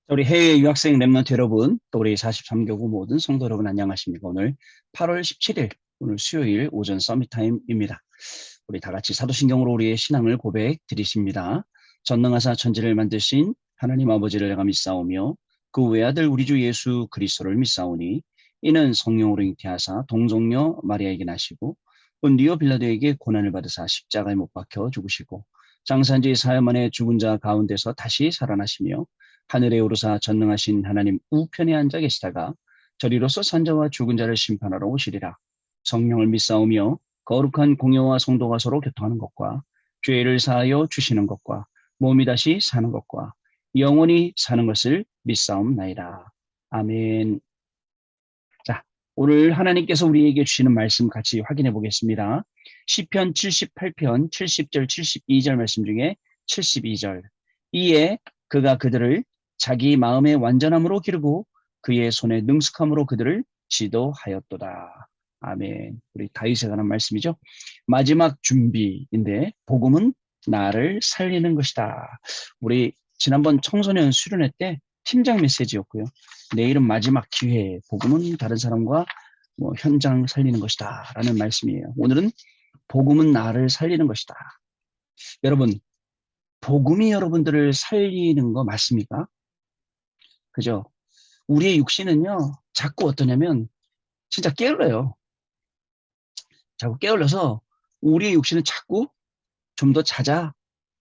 우리 해외 유학생 랩런트 여러분, 또 우리 43교구 모든 성도 여러분 안녕하십니까? 오늘 8월 17일, 오늘 수요일 오전 서밋타임입니다. 우리 다 같이 사도신경으로 우리의 신앙을 고백 드리십니다. 전능하사 천지를 만드신 하나님 아버지를 내가 믿사오며 그 외아들 우리 주 예수 그리스도를 믿사오니 이는 성령으로 잉태하사 동정녀 마리아에게 나시고 본디오 빌라도에게 고난을 받으사 십자가에 못 박혀 죽으시고 장사한지 사흘 만에 죽은 자 가운데서 다시 살아나시며 하늘에 오르사 전능하신 하나님 우편에 앉아 계시다가 저리로서 산자와 죽은 자를 심판하러 오시리라. 성령을 믿사오며 거룩한 공예와 성도가 서로 교통하는 것과 죄를 사하여 주시는 것과 몸이 다시 사는 것과 영원히 사는 것을 믿사옵나이다. 아멘. 자, 오늘 하나님께서 우리에게 주시는 말씀 같이 확인해 보겠습니다. 시편 78편 70절 72절 말씀 중에 72절. 이에 그가 그들을 자기 마음의 완전함으로 기르고 그의 손의 능숙함으로 그들을 지도하였도다. 아멘. 우리 다윗에 관한 말씀이죠. 마지막 준비인데 복음은 나를 살리는 것이다. 우리 지난번 청소년 수련회 때 팀장 메시지였고요. 내일은 마지막 기회, 복음은 다른 사람과 현장 살리는 것이다 라는 말씀이에요. 오늘은 복음은 나를 살리는 것이다. 여러분, 복음이 여러분들을 살리는 거 맞습니까? 그죠? 우리의 육신은요, 자꾸 어떠냐면, 진짜 게을러요. 자꾸 게을러서, 우리의 육신은 자꾸 좀 더 자자,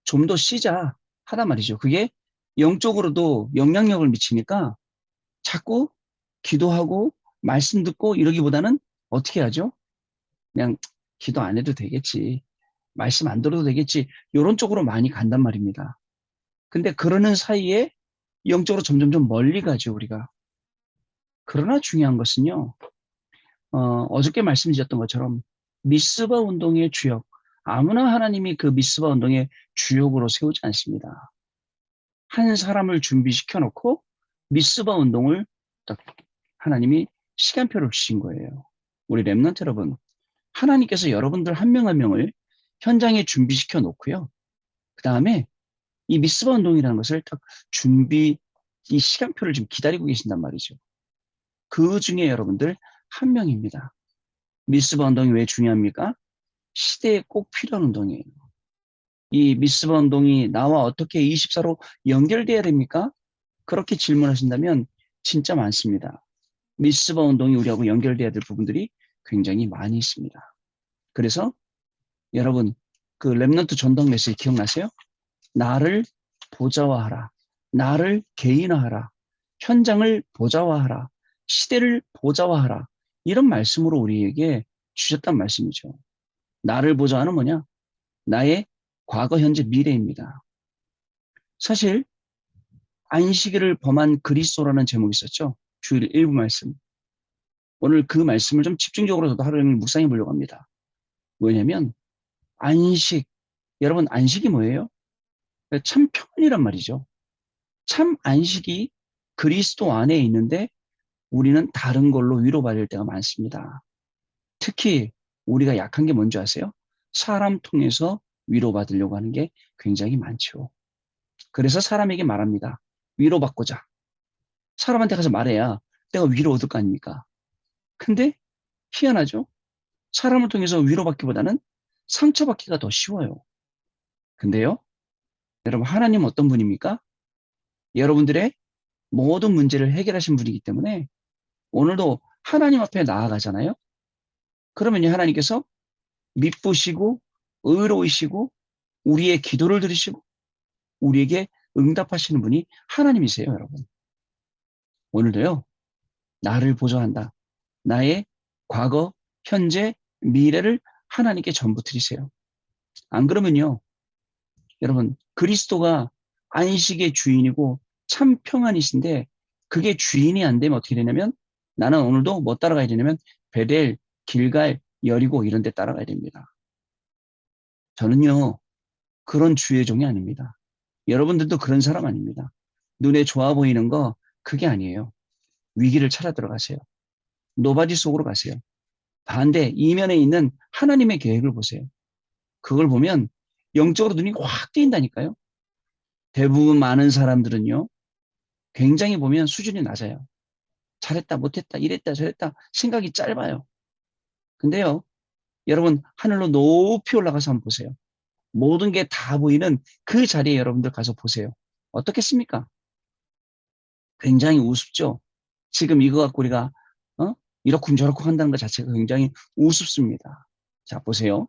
좀 더 쉬자, 하단 말이죠. 그게 영적으로도 영향력을 미치니까, 자꾸 기도하고, 말씀 듣고 이러기보다는 어떻게 하죠? 그냥 기도 안 해도 되겠지. 말씀 안 들어도 되겠지. 이런 쪽으로 많이 간단 말입니다. 근데 그러는 사이에 영적으로 점점점 멀리 가죠, 우리가. 그러나 중요한 것은요, 어저께 말씀드렸던 것처럼 미스바 운동의 주역, 아무나 하나님이 그 미스바 운동의 주역으로 세우지 않습니다. 한 사람을 준비시켜 놓고 미스바 운동을 딱 하나님이 시간표를 주신 거예요. 우리 랩런트 여러분, 하나님께서 여러분들 한 명 한 명을 현장에 준비시켜 놓고요. 그 다음에 이 미스바 운동이라는 것을 딱 이 시간표를 지금 기다리고 계신단 말이죠. 그 중에 여러분들 한 명입니다. 미스바 운동이 왜 중요합니까? 시대에 꼭 필요한 운동이에요. 이 미스바 운동이 나와 어떻게 24로 연결돼야 됩니까? 그렇게 질문하신다면 진짜 많습니다. 미스바 운동이 우리하고 연결돼야 될 부분들이 굉장히 많이 있습니다. 그래서 여러분, 그 랩넌트 전당 메시지 기억나세요? 나를 보좌화하라. 나를 개인화하라. 현장을 보좌화하라. 시대를 보좌화하라. 이런 말씀으로 우리에게 주셨단 말씀이죠. 나를 보좌하는 뭐냐? 나의 과거, 현재, 미래입니다. 사실 안식일을 범한 그리스도라는 제목이 있었죠. 주일 일부 말씀. 오늘 그 말씀을 좀 집중적으로 저도 하루 종일 묵상해 보려고 합니다. 뭐냐면 안식. 여러분 안식이 뭐예요? 참 평안이란 말이죠. 참 안식이 그리스도 안에 있는데 우리는 다른 걸로 위로받을 때가 많습니다. 특히 우리가 약한 게 뭔지 아세요? 사람 통해서 위로받으려고 하는 게 굉장히 많죠. 그래서 사람에게 말합니다. 위로받고자. 사람한테 가서 말해야 내가 위로 얻을 거 아닙니까? 근데 희한하죠? 사람을 통해서 위로받기보다는 상처받기가 더 쉬워요. 근데요, 여러분 하나님은 어떤 분입니까? 여러분들의 모든 문제를 해결하신 분이기 때문에 오늘도 하나님 앞에 나아가잖아요. 그러면 하나님께서 미쁘시고 의로우시고 우리의 기도를 들으시고 우리에게 응답하시는 분이 하나님이세요, 여러분. 오늘도요, 나를 보좌한다. 나의 과거, 현재, 미래를 하나님께 전부 드리세요. 안 그러면요, 여러분, 그리스도가 안식의 주인이고 참 평안이신데 그게 주인이 안 되면 어떻게 되냐면 나는 오늘도 뭐 따라가야 되냐면 베델, 길갈, 여리고 이런 데 따라가야 됩니다. 저는요, 그런 주의 종이 아닙니다. 여러분들도 그런 사람 아닙니다. 눈에 좋아 보이는 거 그게 아니에요. 위기를 찾아 들어가세요. 노바디 속으로 가세요. 반대 이면에 있는 하나님의 계획을 보세요. 그걸 보면 영적으로 눈이 확 뜨인다니까요. 대부분 많은 사람들은요. 굉장히 보면 수준이 낮아요. 잘했다, 못했다, 이랬다, 저랬다, 생각이 짧아요. 근데요, 여러분, 하늘로 높이 올라가서 한번 보세요. 모든 게 다 보이는 그 자리에 여러분들 가서 보세요. 어떻겠습니까? 굉장히 우습죠? 지금 이거 갖고 우리가, 이렇쿵저렇쿵 한다는 것 자체가 굉장히 우습습니다. 자, 보세요.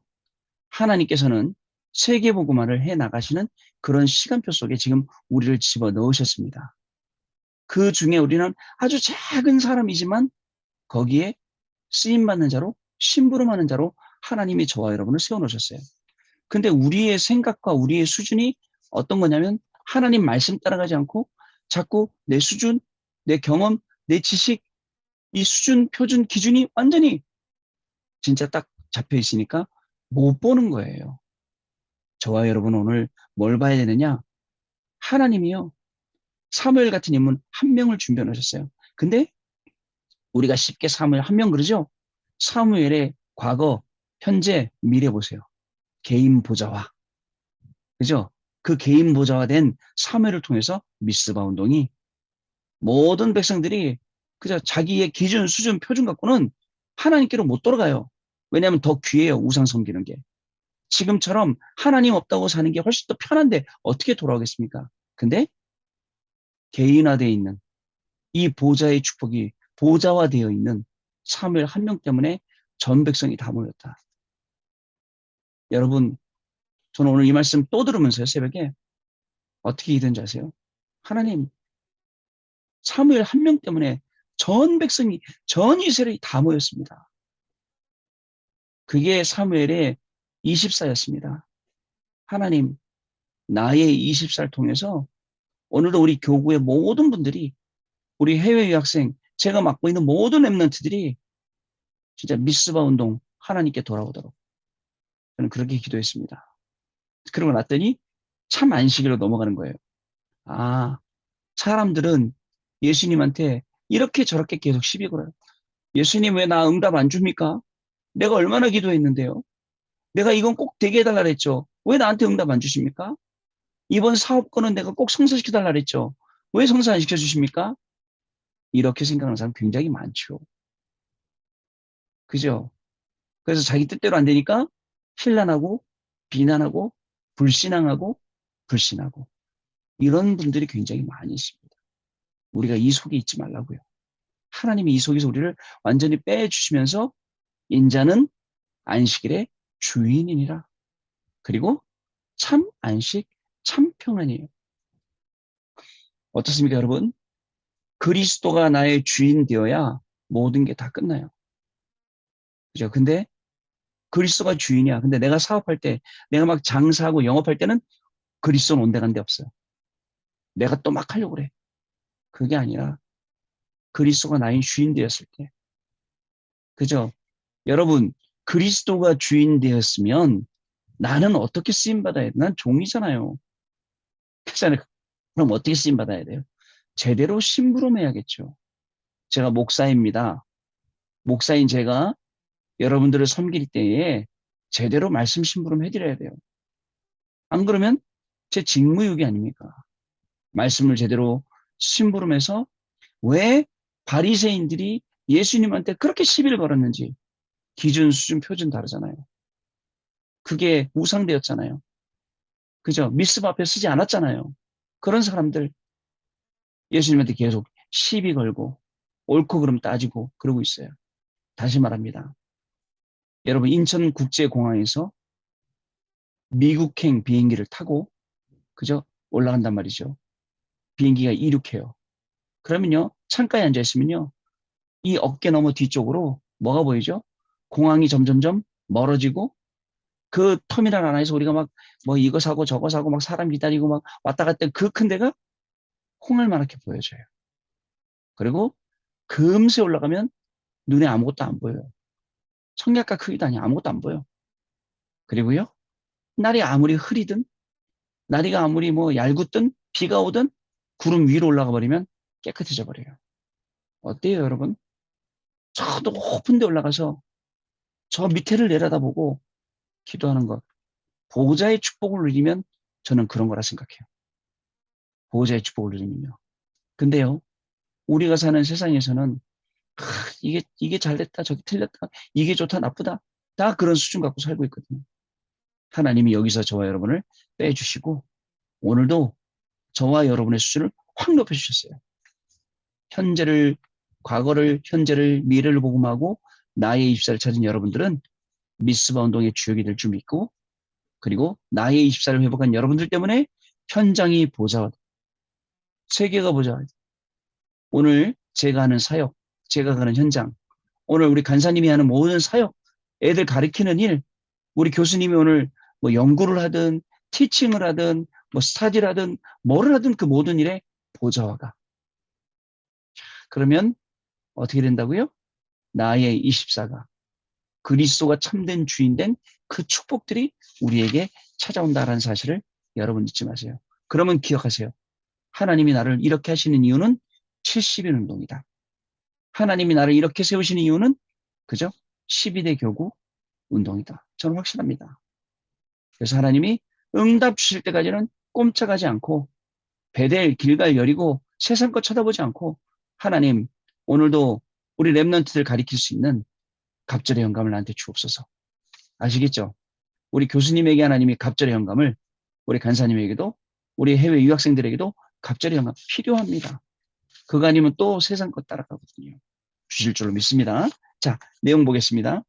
하나님께서는 세계복음화를 해 나가시는 그런 시간표 속에 지금 우리를 집어 넣으셨습니다. 그 중에 우리는 아주 작은 사람이지만 거기에 쓰임받는 자로, 심부름하는 자로 하나님이 저와 여러분을 세워놓으셨어요. 근데 우리의 생각과 우리의 수준이 어떤 거냐면 하나님 말씀 따라가지 않고 자꾸 내 수준, 내 경험, 내 지식, 이 수준, 표준, 기준이 완전히 진짜 딱 잡혀 있으니까 못 보는 거예요. 저와 여러분은 오늘 뭘 봐야 되느냐? 하나님이요. 사무엘 같은 인물 한 명을 준비해 놓으셨어요. 근데 우리가 쉽게 사무엘 한 명 그러죠? 사무엘의 과거, 현재, 미래 보세요. 개인 보좌와. 그죠? 그 개인 보좌화된 사무엘을 통해서 미스바 운동이 모든 백성들이 그저 자기의 기준, 수준, 표준 갖고는 하나님께로 못 돌아가요. 왜냐하면 더 귀해요. 우상 섬기는 게. 지금처럼 하나님 없다고 사는 게 훨씬 더 편한데 어떻게 돌아오겠습니까? 근데 개인화되어 있는 이 보좌의 축복이 보좌화되어 있는 사무엘 한 명 때문에 전 백성이 다 모였다. 여러분, 저는 오늘 이 말씀 또 들으면서요, 새벽에 어떻게 이든지 아세요? 하나님, 사무엘 한 명 때문에 전 백성이, 전 이스라엘이 다 모였습니다. 그게 사무엘의 20사였습니다. 하나님, 나의 20사를 통해서 오늘도 우리 교구의 모든 분들이, 우리 해외 유학생, 제가 맡고 있는 모든 랩런트들이 진짜 미스바 운동 하나님께 돌아오도록 저는 그렇게 기도했습니다. 그러고 났더니 참 안식일로 넘어가는 거예요. 아, 사람들은 예수님한테 이렇게 저렇게 계속 시비 걸어요. 예수님 왜 나 응답 안 줍니까? 내가 얼마나 기도했는데요. 내가 이건 꼭 되게 해달라 그랬죠. 왜 나한테 응답 안 주십니까? 이번 사업권은 내가 꼭 성사시켜달라 그랬죠. 왜 성사 안 시켜주십니까? 이렇게 생각하는 사람 굉장히 많죠. 그죠? 그래서 자기 뜻대로 안 되니까 신란하고 비난하고 불신앙하고 불신하고 이런 분들이 굉장히 많이 있습니다. 우리가 이 속에 있지 말라고요. 하나님이 이 속에서 우리를 완전히 빼주시면서 인자는 안식일의 주인이니라. 그리고 참 안식, 참 평안이에요. 어떻습니까, 여러분? 그리스도가 나의 주인 되어야 모든 게 다 끝나요. 그죠? 근데 그리스도가 주인이야. 근데 내가 사업할 때, 내가 막 장사하고 영업할 때는 그리스도는 온데간데 없어요. 내가 또 막 하려고 그래. 그게 아니라 그리스도가 나의 주인 되었을 때. 그죠? 여러분, 그리스도가 주인 되었으면 나는 어떻게 쓰임받아야 돼? 난 종이잖아요. 그렇잖아요. 그럼 어떻게 쓰임받아야 돼요? 제대로 심부름해야겠죠. 제가 목사입니다. 목사인 제가 여러분들을 섬길 때에 제대로 말씀 심부름 해드려야 돼요. 안 그러면 제 직무유기 아닙니까? 말씀을 제대로 심부름해서 왜 바리새인들이 예수님한테 그렇게 시비를 걸었는지 기준, 수준, 표준 다르잖아요. 그게 우상되었잖아요. 그죠? 미스바 앞에 쓰지 않았잖아요. 그런 사람들 예수님한테 계속 시비 걸고 옳고 그름 따지고 그러고 있어요. 다시 말합니다. 여러분 인천국제공항에서 미국행 비행기를 타고 그죠? 올라간단 말이죠. 비행기가 이륙해요. 그러면요. 창가에 앉아 있으면요. 이 어깨 너머 뒤쪽으로 뭐가 보이죠? 공항이 점점점 멀어지고 그 터미널 안에서 우리가 막 뭐 이거 사고 저거 사고 막 사람 기다리고 막 왔다 갔다 그 큰 데가 콩알만하게 보여져요. 그리고 금세 올라가면 눈에 아무것도 안 보여요. 청약과 크기도 아니야. 아무것도 안 보여. 그리고요. 날이 아무리 흐리든 날이가 아무리 뭐 얄궂든 비가 오든 구름 위로 올라가 버리면 깨끗해져 버려요. 어때요, 여러분? 저 높은 데 올라가서 저 밑에를 내려다보고 기도하는 것. 보호자의 축복을 누리면 저는 그런 거라 생각해요. 보호자의 축복을 누리면요. 근데요, 우리가 사는 세상에서는 이게 잘됐다, 저게 틀렸다, 이게 좋다, 나쁘다, 다 그런 수준 갖고 살고 있거든요. 하나님이 여기서 저와 여러분을 빼주시고 오늘도 저와 여러분의 수준을 확 높여주셨어요. 현재를, 과거를, 현재를, 미래를 복음하고 나의 입사를 찾은 여러분들은 미스바 운동의 주역이 될 줄 믿고, 그리고 나의 입사를 회복한 여러분들 때문에 현장이 보좌, 세계가 보좌. 오늘 제가 하는 사역, 제가 가는 현장, 오늘 우리 간사님이 하는 모든 사역, 애들 가르치는 일, 우리 교수님이 오늘 뭐 연구를 하든 티칭을 하든 뭐 스타디를 하든 뭐를 하든 그 모든 일에 보좌화가. 그러면 어떻게 된다고요? 나의 24가 그리스도가 참된 주인된 그 축복들이 우리에게 찾아온다라는 사실을 여러분 잊지 마세요. 그러면 기억하세요. 하나님이 나를 이렇게 하시는 이유는 70인 운동이다. 하나님이 나를 이렇게 세우시는 이유는 그죠? 12대 교구 운동이다. 저는 확실합니다. 그래서 하나님이 응답 주실 때까지는 꼼짝하지 않고 베델, 길갈, 여리고 세상 것 쳐다보지 않고 하나님 오늘도 우리 랩런트들 가리킬 수 있는 갑절의 영감을 나한테 주옵소서. 아시겠죠? 우리 교수님에게 하나님이 갑절의 영감을, 우리 간사님에게도, 우리 해외 유학생들에게도 갑절의 영감 필요합니다. 그거 아니면 또 세상 것 따라가거든요. 주실 줄로 믿습니다. 자, 내용 보겠습니다.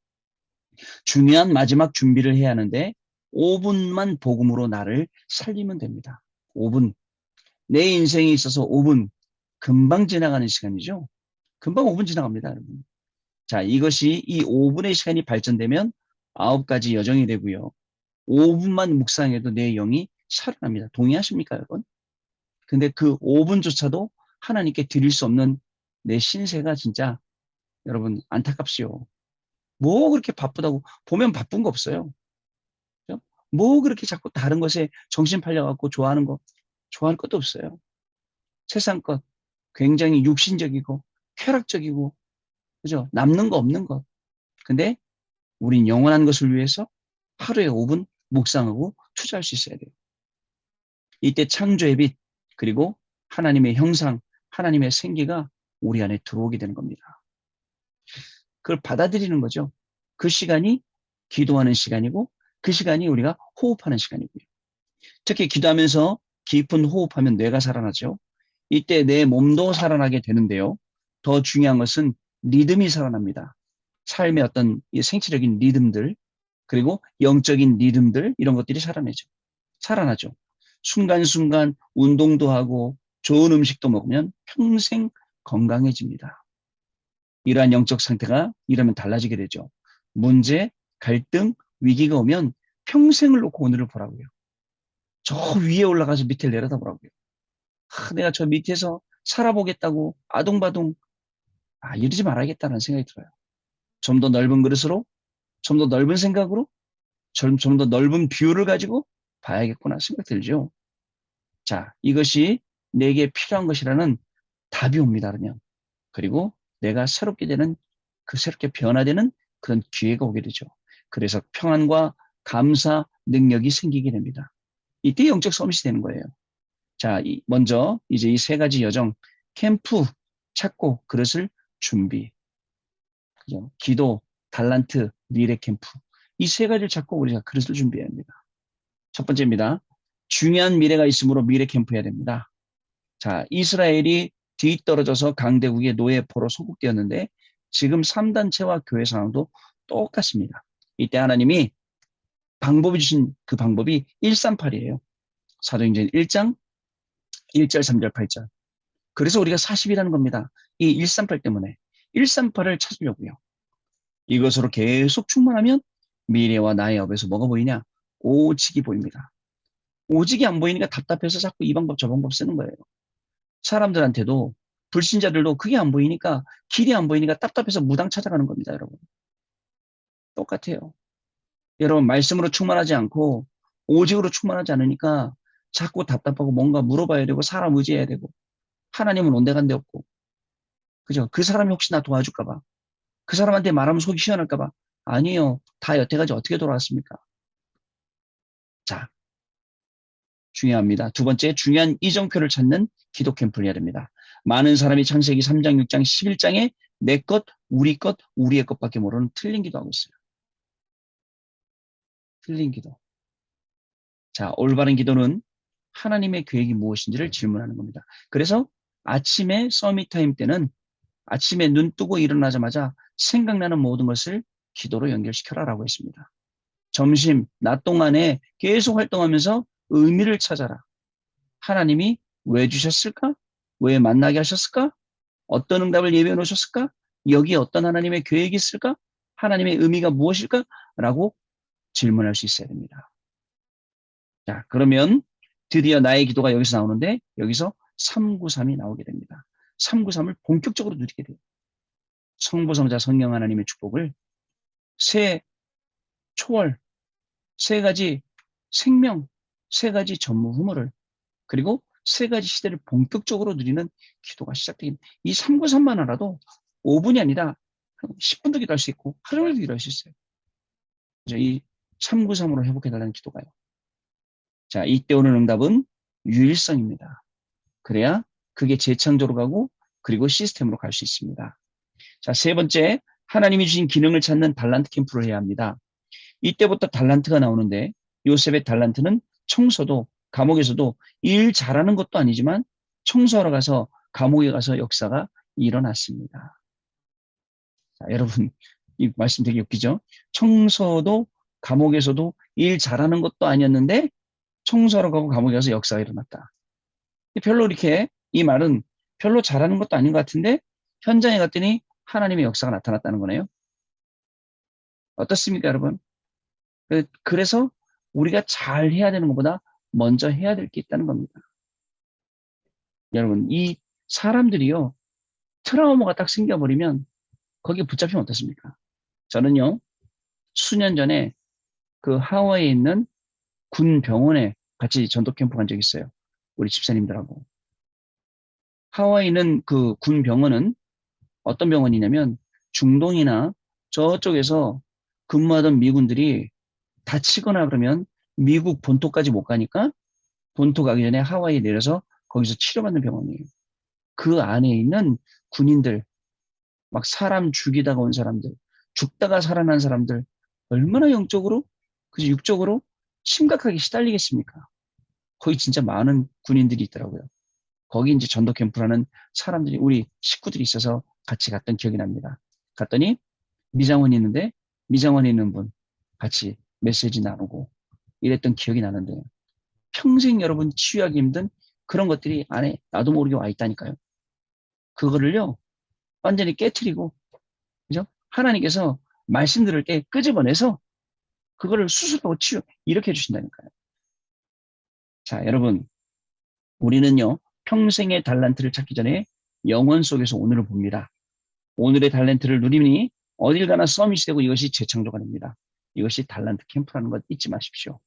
중요한 마지막 준비를 해야 하는데 5분만 복음으로 나를 살리면 됩니다. 5분. 내 인생에 있어서 5분. 금방 지나가는 시간이죠. 금방 5분 지나갑니다, 여러분. 자, 이것이 이 5분의 시간이 발전되면 9가지 여정이 되고요. 5분만 묵상해도 내 영이 살아납니다. 동의하십니까, 여러분? 근데 그 5분조차도 하나님께 드릴 수 없는 내 신세가 진짜 여러분 안타깝시오. 뭐 그렇게 바쁘다고 보면 바쁜 거 없어요. 그죠? 뭐 그렇게 자꾸 다른 것에 정신 팔려갖고 좋아하는 거 좋아할 것도 없어요. 세상 것 굉장히 육신적이고 쾌락적이고 그죠? 남는 거 없는 것. 근데 우린 영원한 것을 위해서 하루에 5분 묵상하고 투자할 수 있어야 돼요. 이때 창조의 빛 그리고 하나님의 형상, 하나님의 생기가 우리 안에 들어오게 되는 겁니다. 그걸 받아들이는 거죠. 그 시간이 기도하는 시간이고 그 시간이 우리가 호흡하는 시간이고요. 특히 기도하면서 깊은 호흡하면 뇌가 살아나죠. 이때 내 몸도 살아나게 되는데요. 더 중요한 것은 리듬이 살아납니다. 삶의 어떤 생체적인 리듬들 그리고 영적인 리듬들 이런 것들이 살아나죠. 순간순간 운동도 하고 좋은 음식도 먹으면 평생 건강해집니다. 이러한 영적 상태가 이러면 달라지게 되죠. 문제, 갈등, 위기가 오면 평생을 놓고 오늘을 보라고요. 저 위에 올라가서 밑에 내려다보라고요. 내가 저 밑에서 살아보겠다고 아둥바둥 이러지 말아야겠다는 생각이 들어요. 좀 더 넓은 그릇으로, 좀 더 넓은 생각으로, 좀 더 넓은 뷰를 가지고 봐야겠구나 생각 들죠. 자, 이것이 내게 필요한 것이라는 답이 옵니다. 그러면. 그리고 내가 새롭게 되는 새롭게 변화되는 그런 기회가 오게 되죠. 그래서 평안과 감사 능력이 생기게 됩니다. 이때 영적 서밋이 되는 거예요. 자, 먼저 이제 이 3가지 여정, 캠프 찾고 그릇을 준비, 그죠? 기도, 달란트, 미래 캠프 이 3가지를 찾고 우리가 그릇을 준비해야 합니다. 첫 번째입니다. 중요한 미래가 있으므로 미래 캠프 해야 됩니다. 자, 이스라엘이 뒤떨어져서 강대국의 노예포로 소국되었는데 지금 3단체와 교회 상황도 똑같습니다. 이때 하나님이 방법이 주신 그 방법이 138이에요. 사도행전 1장 1절 3절 8절. 그래서 우리가 40이라는 겁니다. 이 138 때문에 138을 찾으려고요. 이것으로 계속 충만하면 미래와 나의 업에서 뭐가 보이냐? 오직이 보입니다. 오직이 안 보이니까 답답해서 자꾸 이 방법 저 방법 쓰는 거예요. 사람들한테도 불신자들도 그게 안 보이니까 길이 안 보이니까 답답해서 무당 찾아가는 겁니다. 여러분. 똑같아요. 여러분 말씀으로 충만하지 않고 오직으로 충만하지 않으니까 자꾸 답답하고 뭔가 물어봐야 되고 사람 의지해야 되고 하나님은 온데간데 없고 그죠? 그 사람이 혹시 나 도와줄까 봐 그 사람한테 말하면 속이 시원할까 봐 아니에요. 다 여태까지 어떻게 돌아왔습니까? 자, 중요합니다. 두 번째 중요한 이정표를 찾는 기도 캠프를 해야 됩니다. 많은 사람이 창세기 3장, 6장, 11장에 내 것, 우리 것, 우리의 것밖에 모르는 틀린 기도하고 있어요. 틀린 기도. 자, 올바른 기도는 하나님의 계획이 무엇인지를 질문하는 겁니다. 그래서 아침에 서밋타임 때는 아침에 눈 뜨고 일어나자마자 생각나는 모든 것을 기도로 연결시켜라라고 했습니다. 점심, 낮 동안에 계속 활동하면서 의미를 찾아라. 하나님이 왜 주셨을까? 왜 만나게 하셨을까? 어떤 응답을 예비해 놓으셨을까? 여기에 어떤 하나님의 계획이 있을까? 하나님의 의미가 무엇일까? 라고 질문할 수 있어야 됩니다. 자, 그러면 드디어 나의 기도가 여기서 나오는데 여기서 393이 나오게 됩니다. 393을 본격적으로 누리게 돼요. 성부, 성자, 성령 하나님의 축복을 새 초월, 세 가지 생명, 세 가지 전무후무를 그리고 세 가지 시대를 본격적으로 누리는 기도가 시작됩니다. 이 393만 알아도 5분이 아니라 10분도 기도할 수 있고 하루 종일도 기도할 수 있어요. 이 393으로 회복해달라는 기도가요. 자, 이때 오는 응답은 유일성입니다. 그래야 그게 재창조로 가고 그리고 시스템으로 갈 수 있습니다. 자, 세 번째, 하나님이 주신 기능을 찾는 달란트 캠프를 해야 합니다. 이때부터 달란트가 나오는데 요셉의 달란트는 청소도 감옥에서도 일 잘하는 것도 아니지만 청소하러 가서 감옥에 가서 역사가 일어났습니다. 자, 여러분 이 말씀 되게 웃기죠? 청소도 감옥에서도 일 잘하는 것도 아니었는데 청소하러 가고 감옥에 가서 역사가 일어났다. 별로 이렇게 이 말은 별로 잘하는 것도 아닌 것 같은데 현장에 갔더니 하나님의 역사가 나타났다는 거네요. 어떻습니까, 여러분? 그래서 우리가 잘 해야 되는 것보다 먼저 해야 될 게 있다는 겁니다. 여러분, 이 사람들이요, 트라우마가 딱 생겨버리면 거기에 붙잡히면 어떻습니까? 저는요, 수년 전에 그 하와이에 있는 군 병원에 같이 전도 캠프 간 적이 있어요. 우리 집사님들하고. 하와이는 그 군 병원은 어떤 병원이냐면 중동이나 저쪽에서 근무하던 미군들이 다치거나 그러면 미국 본토까지 못 가니까 본토 가기 전에 하와이에 내려서 거기서 치료받는 병원이에요. 그 안에 있는 군인들, 막 사람 죽이다가 온 사람들, 죽다가 살아난 사람들, 얼마나 영적으로, 그죠, 육적으로 심각하게 시달리겠습니까? 거기 진짜 많은 군인들이 있더라고요. 거기 이제 전도 캠프라는 사람들이, 우리 식구들이 있어서 같이 갔던 기억이 납니다. 갔더니 미장원이 있는데, 미장원에 있는 분 같이 메시지 나누고 이랬던 기억이 나는데, 평생 여러분 치유하기 힘든 그런 것들이 안에 나도 모르게 와 있다니까요. 그거를요, 완전히 깨트리고, 그죠? 하나님께서 말씀 들을 때 끄집어내서 그거를 수습하고 치유, 이렇게 해주신다니까요. 자, 여러분, 우리는요, 평생의 달란트를 찾기 전에 영원 속에서 오늘을 봅니다. 오늘의 달란트를 누리니 어딜 가나 서밋이 되고 이것이 재창조가 됩니다. 이것이 달란트 캠프라는 것 잊지 마십시오.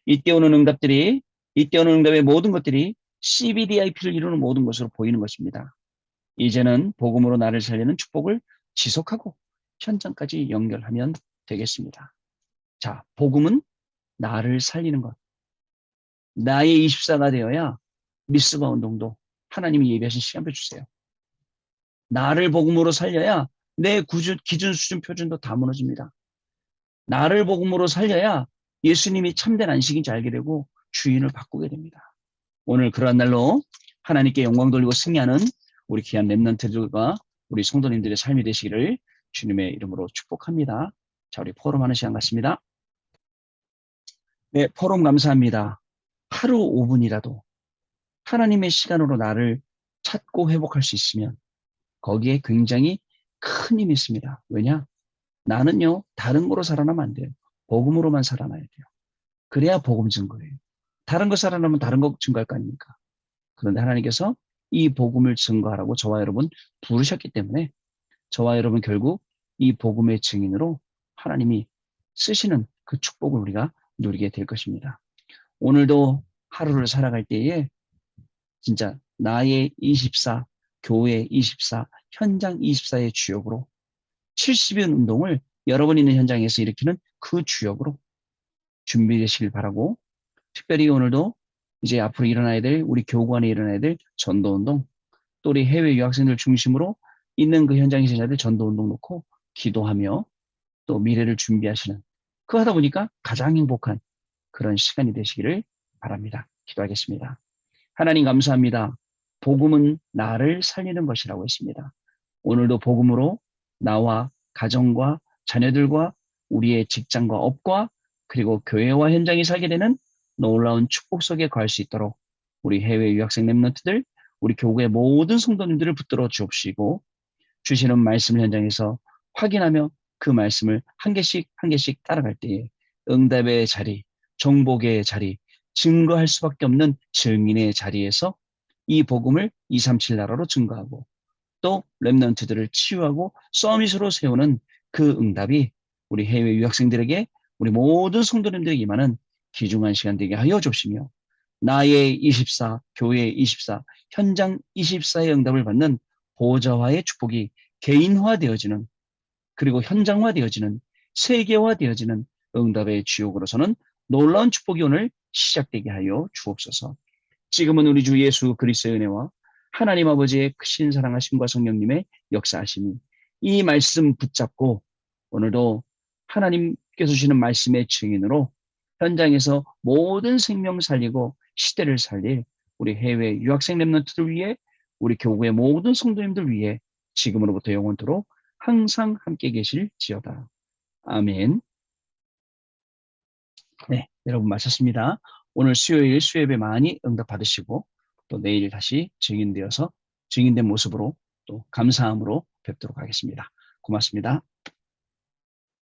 이때 오는 응답들이, 이때 오는 응답의 모든 것들이 CBDIP를 이루는 모든 것으로 보이는 것입니다. 이제는 복음으로 나를 살리는 축복을 지속하고 현장까지 연결하면 되겠습니다. 자, 복음은 나를 살리는 것. 나의 24가 되어야 미스바 운동도 하나님이 예비하신 시간표 주세요. 나를 복음으로 살려야 내 기준, 수준, 표준도 다 무너집니다. 나를 복음으로 살려야 예수님이 참된 안식인지 알게 되고 주인을 바꾸게 됩니다. 오늘 그러한 날로 하나님께 영광 돌리고 승리하는 우리 귀한 렘넌트들과 우리 성도님들의 삶이 되시기를 주님의 이름으로 축복합니다. 자, 우리 포럼하는 시간 같습니다. 네, 포럼 감사합니다. 하루 5분이라도 하나님의 시간으로 나를 찾고 회복할 수 있으면 거기에 굉장히 큰 힘이 있습니다. 왜냐? 나는요, 다른 거로 살아나면 안 돼요. 복음으로만 살아나야 돼요. 그래야 복음 증거예요. 다른 거 살아나면 다른 거 증거할 거 아닙니까? 그런데 하나님께서 이 복음을 증거하라고 저와 여러분 부르셨기 때문에 저와 여러분 결국 이 복음의 증인으로 하나님이 쓰시는 그 축복을 우리가 누리게 될 것입니다. 오늘도 하루를 살아갈 때에 진짜 나의 24, 교회 24, 현장 24의 주역으로 70인 운동을 여러분 있는 현장에서 일으키는 그 주역으로 준비되시길 바라고, 특별히 오늘도 이제 앞으로 일어나야 될, 우리 교구 안에 일어나야 될 전도운동, 또 우리 해외 유학생들 중심으로 있는 그 현장의 제자들 전도운동 놓고 기도하며 또 미래를 준비하시는 그 하다 보니까 가장 행복한 그런 시간이 되시기를 바랍니다. 기도하겠습니다. 하나님 감사합니다. 복음은 나를 살리는 것이라고 했습니다. 오늘도 복음으로 나와 가정과 자녀들과 우리의 직장과 업과 그리고 교회와 현장이 살게 되는 놀라운 축복 속에 거할 수 있도록 우리 해외 유학생 랩런트들, 우리 교구의 모든 성도님들을 붙들어 주옵시고 주시는 말씀 현장에서 확인하며 그 말씀을 한 개씩 한 개씩 따라갈 때에 응답의 자리, 정복의 자리, 증거할 수밖에 없는 증인의 자리에서 이 복음을 237 나라로 증거하고 또 렘넌트들을 치유하고 서밋으로 세우는 그 응답이 우리 해외 유학생들에게 우리 모든 성도님들에게 임하는 귀중한 시간 되게 하여 주시며 나의 24, 교회 24, 현장 24의 응답을 받는 보좌와의 축복이 개인화되어지는 그리고 현장화되어지는 세계화되어지는 응답의 주역으로서는 놀라운 축복이 오늘 시작되게 하여 주옵소서. 지금은 우리 주 예수 그리스도의 은혜와 하나님 아버지의 크신 사랑하심과 성령님의 역사하심이 이 말씀 붙잡고 오늘도 하나님께서 주시는 말씀의 증인으로 현장에서 모든 생명 살리고 시대를 살릴 우리 해외 유학생 랩런트들 위해 우리 교구의 모든 성도님들 위해 지금으로부터 영원토록 항상 함께 계실지어다. 아멘. 네, 여러분 마쳤습니다. 오늘 수요일 수요예배 많이 응답 받으시고 또 내일 다시 증인된 모습으로 또 감사함으로 뵙도록 하겠습니다. 고맙습니다.